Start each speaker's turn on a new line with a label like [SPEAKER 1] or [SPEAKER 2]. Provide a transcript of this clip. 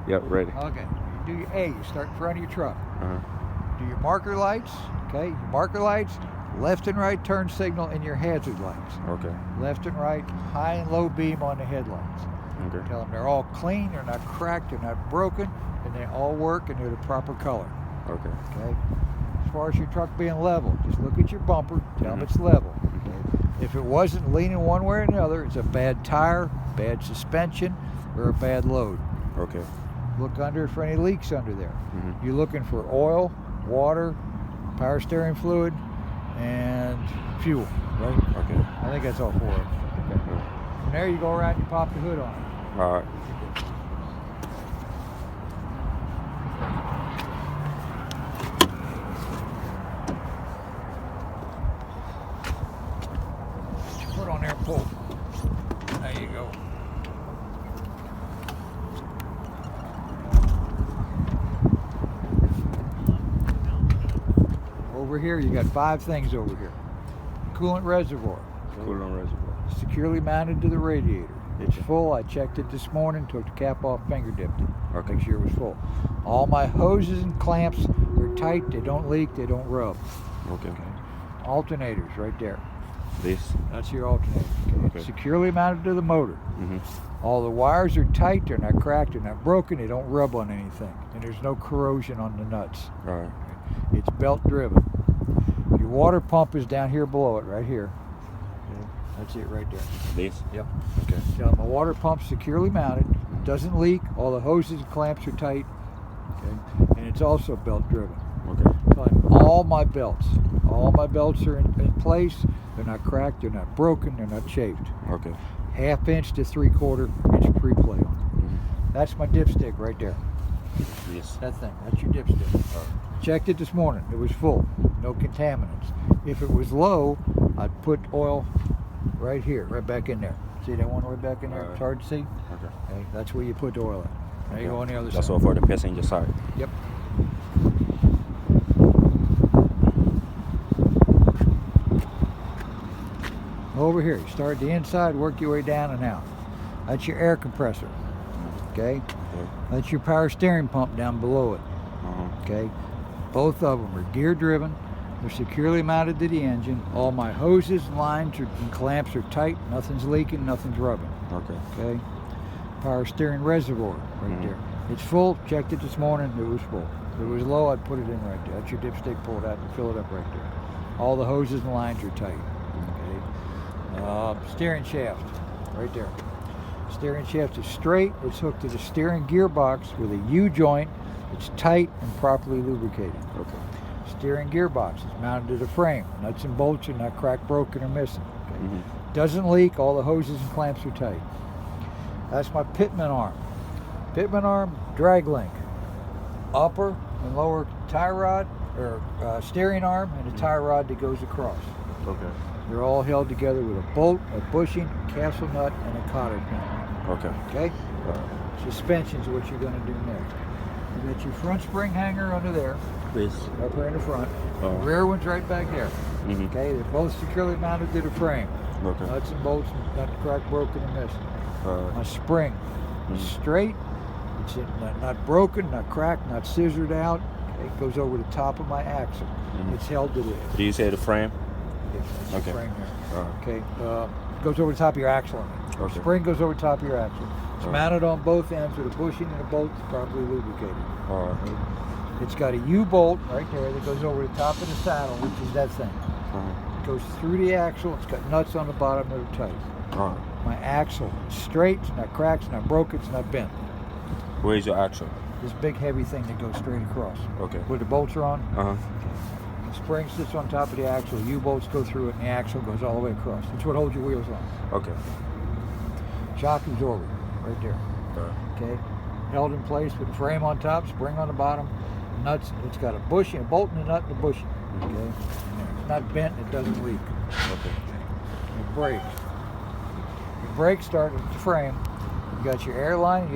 [SPEAKER 1] Yep, ready.
[SPEAKER 2] Okay. You do your A. You start in front of your truck.
[SPEAKER 1] Uh-huh.
[SPEAKER 2] Do your marker lights. Okay. Your marker lights, left and right turn signal, and your hazard lights.
[SPEAKER 1] Okay.
[SPEAKER 2] Left and right, high and low beam on the headlights.
[SPEAKER 1] Okay.
[SPEAKER 2] Tell them they're all clean, they're not cracked, they're not broken, and they all work and they're the proper color.
[SPEAKER 1] Okay.
[SPEAKER 2] Okay. As far as your truck being level, just look at your bumper, tell them
[SPEAKER 1] Mhm.
[SPEAKER 2] it's level. Okay. If it wasn't leaning one way or another, it's a bad tire, bad suspension, or a bad load.
[SPEAKER 1] Okay.
[SPEAKER 2] Look under for any leaks under there.
[SPEAKER 1] Mhm.
[SPEAKER 2] You're looking for oil, water, power steering fluid, and fuel, right?
[SPEAKER 1] Okay.
[SPEAKER 2] I think that's all four of them. Okay. From there you go around and you pop the hood on it.
[SPEAKER 1] All right.
[SPEAKER 2] Put on there and pull. There you go. Over here you got 5 things over here. Coolant reservoir.
[SPEAKER 1] Coolant reservoir.
[SPEAKER 2] Securely mounted to the radiator. It's full. I checked it this morning, took the cap off, finger dipped it.
[SPEAKER 1] Okay.
[SPEAKER 2] Make sure it was full. All my hoses and clamps are tight. They don't leak. They don't rub.
[SPEAKER 1] Okay.
[SPEAKER 2] Alternators right there.
[SPEAKER 1] This.
[SPEAKER 2] That's your alternator. Okay.
[SPEAKER 1] Okay.
[SPEAKER 2] It's securely mounted to the motor.
[SPEAKER 1] Mhm.
[SPEAKER 2] All the wires are tight. They're not cracked. They're not broken. They don't rub on anything. And there's no corrosion on the nuts.
[SPEAKER 1] All right.
[SPEAKER 2] It's belt driven. Your water pump is down here below it, right here. Okay. That's it right there.
[SPEAKER 1] This.
[SPEAKER 2] Yep.
[SPEAKER 1] Okay.
[SPEAKER 2] So my water pump's securely mounted, doesn't leak, all the hoses and clamps are tight, okay? And it's also belt driven.
[SPEAKER 1] Okay.
[SPEAKER 2] On all my belts are in place, they're not cracked, they're not broken, they're not chafed.
[SPEAKER 1] Okay.
[SPEAKER 2] 1/2 inch to 3/4 inch pre-play on it.
[SPEAKER 1] Mhm.
[SPEAKER 2] That's my dipstick right there,
[SPEAKER 1] This.
[SPEAKER 2] that thing, that's your dipstick. Checked it this morning, it was full, no contaminants. If it was low, I'd put oil right here, right back in there. See that one right back in there? It's hard to see.
[SPEAKER 1] Okay.
[SPEAKER 2] Okay, that's where you put the oil in. There you go on the other
[SPEAKER 1] That's
[SPEAKER 2] side.
[SPEAKER 1] all for the passenger side.
[SPEAKER 2] Yep. Over here, you start the inside, work your way down and out. That's your air compressor. Okay?
[SPEAKER 1] Okay.
[SPEAKER 2] That's your power steering pump down below it.
[SPEAKER 1] Uh-huh.
[SPEAKER 2] Okay? Both of them are gear driven. They're securely mounted to the engine. All my hoses, lines, and clamps are tight. Nothing's leaking, nothing's rubbing.
[SPEAKER 1] Okay.
[SPEAKER 2] Okay? Power steering reservoir right
[SPEAKER 1] Mhm.
[SPEAKER 2] there. It's full. Checked it this morning. It was full. If it was low, I'd put it in right there. That's your dipstick. Pull it out and fill it up right there. All the hoses and lines are tight. Okay? Steering shaft right there. Steering shaft is straight. It's hooked to the steering gearbox with a U-joint. It's tight and properly lubricated.
[SPEAKER 1] Okay.
[SPEAKER 2] Steering gearbox is mounted to the frame. Nuts and bolts are not cracked, broken, or missing. Okay?
[SPEAKER 1] Mhm.
[SPEAKER 2] Doesn't leak. All the hoses and clamps are tight. That's my pitman arm. Pitman arm, drag link. Upper and lower tie rod, or steering arm, and a tie rod that goes across.
[SPEAKER 1] Okay.
[SPEAKER 2] They're all held together with a bolt, a bushing, a castle nut, and a cotter pin.
[SPEAKER 1] Okay.
[SPEAKER 2] Okay?
[SPEAKER 1] All right.
[SPEAKER 2] Suspension's what you're going to do next. You got your front spring hanger under there,
[SPEAKER 1] This.
[SPEAKER 2] up here in the front.
[SPEAKER 1] Oh.
[SPEAKER 2] The rear one's right back there.
[SPEAKER 1] Mhm.
[SPEAKER 2] Okay? They're both securely mounted to the frame.
[SPEAKER 1] Okay.
[SPEAKER 2] Nuts and bolts, not cracked, broken, or missing.
[SPEAKER 1] All right.
[SPEAKER 2] My spring is
[SPEAKER 1] Mhm.
[SPEAKER 2] straight. It's not broken, not cracked, not scissored out. Okay, it goes over the top of my axle.
[SPEAKER 1] Mhm.
[SPEAKER 2] It's held to this.
[SPEAKER 1] Do you say the frame?
[SPEAKER 2] That's the
[SPEAKER 1] Okay.
[SPEAKER 2] spring there.
[SPEAKER 1] All right.
[SPEAKER 2] Okay, goes over the top of your axle. The
[SPEAKER 1] Okay.
[SPEAKER 2] spring goes over the top of your axle. It's
[SPEAKER 1] All right.
[SPEAKER 2] mounted on both ends with a bushing and a bolt that's properly lubricated.
[SPEAKER 1] All right.
[SPEAKER 2] Okay? It's got a U-bolt right there that goes over the top of the saddle, which is that thing.
[SPEAKER 1] Uh-huh.
[SPEAKER 2] It goes through the axle. It's got nuts on the bottom that are tight.
[SPEAKER 1] All right.
[SPEAKER 2] My axle is straight. It's not cracked. It's not broken. It's not bent.
[SPEAKER 1] Where's your axle?
[SPEAKER 2] This big heavy thing that goes straight across.
[SPEAKER 1] Okay.
[SPEAKER 2] Where the bolts are on,
[SPEAKER 1] Uh-huh.
[SPEAKER 2] the spring sits on top of the axle, U-bolts go through it, and the axle goes all the way across. That's what holds your wheels on.
[SPEAKER 1] Okay.
[SPEAKER 2] Shock absorber, right there.
[SPEAKER 1] All right.
[SPEAKER 2] Okay? Held in place with a frame on top, spring on the bottom, nuts. It's got a bushing, a bolt and a nut and a bushing. Okay? It's not bent, it doesn't leak.
[SPEAKER 1] Okay.
[SPEAKER 2] Your brakes. Your brakes start at the frame. You got your airline,